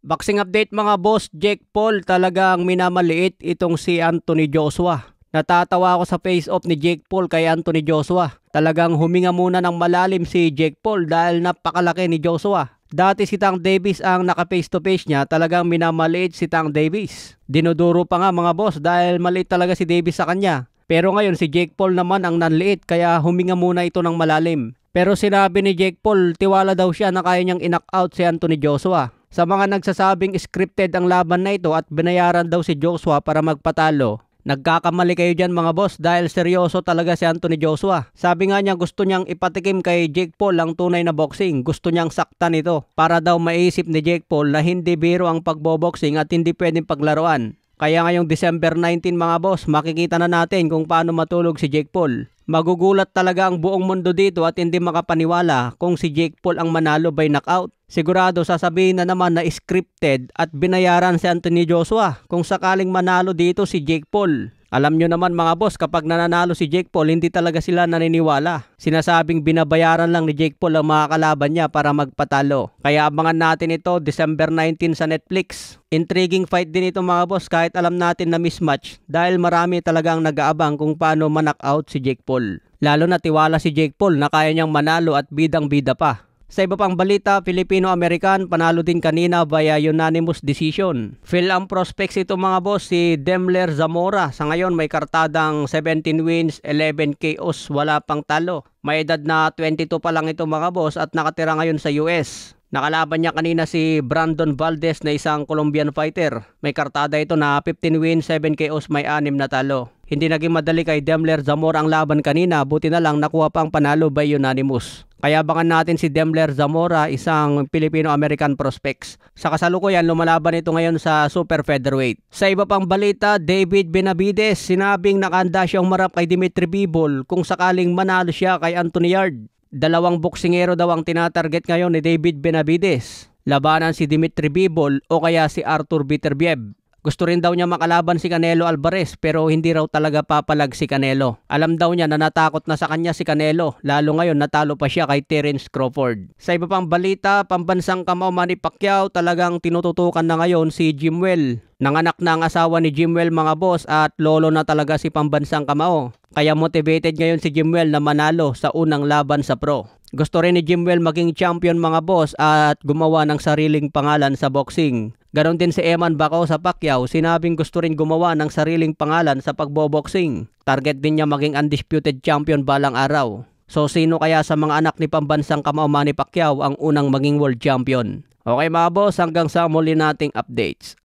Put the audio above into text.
Boxing update mga boss, Jake Paul talagang minamaliit itong si Anthony Joshua. Natatawa ako sa face-off ni Jake Paul kay Anthony Joshua. Talagang huminga muna ng malalim si Jake Paul dahil napakalaki ni Joshua. Dati si Tank Davis ang naka-face to face niya, talagang minamaliit si Tank Davis. Dinuduro pa nga mga boss dahil maliit talaga si Davis sa kanya. Pero ngayon si Jake Paul naman ang nanliit kaya huminga muna ito ng malalim. Pero sinabi ni Jake Paul, tiwala daw siya na kaya niyang in-knock-out si Anthony Joshua. Sa mga nagsasabing scripted ang laban na ito at binayaran daw si Joshua para magpatalo, nagkakamali kayo dyan mga boss dahil seryoso talaga si Anthony Joshua. Sabi nga niya gusto niyang ipatikim kay Jake Paul ang tunay na boxing. Gusto niyang saktan ito para daw maisip ni Jake Paul na hindi biro ang pagboboxing at hindi pwedeng paglaruan. Kaya ngayong December 19 mga boss, makikita na natin kung paano matulog si Jake Paul. Magugulat talaga ang buong mundo dito at hindi makapaniwala kung si Jake Paul ang manalo by knockout. Sigurado sasabihin na naman na scripted at binayaran si Anthony Joshua kung sakaling manalo dito si Jake Paul. Alam nyo naman mga boss, kapag nananalo si Jake Paul, hindi talaga sila naniniwala. Sinasabing binabayaran lang ni Jake Paul ang mga kalaban niya para magpatalo. Kaya abangan natin ito December 19 sa Netflix. Intriguing fight din ito mga boss kahit alam natin na mismatch dahil marami talagang nag-aabang kung paano man-knockout si Jake Paul. Lalo na tiwala si Jake Paul na kaya niyang manalo at bidang-bida pa. Sa iba pang balita, Filipino-American panalo din kanina via unanimous decision. Fill ang prospects ito mga boss, si Demler Zamora. Sa ngayon may kartadang 17 wins, 11 KOs, wala pang talo. May edad na 22 pa lang ito mga boss at nakatira ngayon sa US. Nakalaban niya kanina si Brandon Valdez na isang Colombian fighter. May kartada ito na 15 wins, 7 KOs, may 6 na talo. Hindi naging madali kay Demler Zamora ang laban kanina, buti na lang nakuha pang panalo by unanimous. Kaya abangan natin si Demler Zamora, isang Filipino-American prospects. Sa kasalukuyan, lumalaban ito ngayon sa super featherweight. Sa iba pang balita, David Benavides, sinabing nakahanda siyang marap kay Dimitri Bivol kung sakaling manalo siya kay Anthony Yarde. Dalawang boksingero daw ang tinatarget ngayon ni David Benavides. Labanan si Dimitri Bivol o kaya si Artur Beterbiev. Gusto rin daw niya makalaban si Canelo Alvarez pero hindi raw talaga papalag si Canelo. Alam daw niya na natakot na sa kanya si Canelo, lalo ngayon natalo pa siya kay Terence Crawford. Sa iba pang balita, pambansang kamao Manny Pacquiao, talagang tinututukan na ngayon si Jimwell. Nanganak na ang asawa ni Jimwell mga boss at lolo na talaga si pambansang kamao. Kaya motivated ngayon si Jimwell na manalo sa unang laban sa pro. Gusto rin ni Jimwell maging champion mga boss at gumawa ng sariling pangalan sa boxing. Ganon din si Eman Baco sa Pacquiao, sinabing gusto rin gumawa ng sariling pangalan sa pagboboxing. Target din niya maging undisputed champion balang araw. So sino kaya sa mga anak ni pambansang kamao Manny Pacquiao ang unang maging world champion? Okay mga boss, hanggang sa muli nating updates.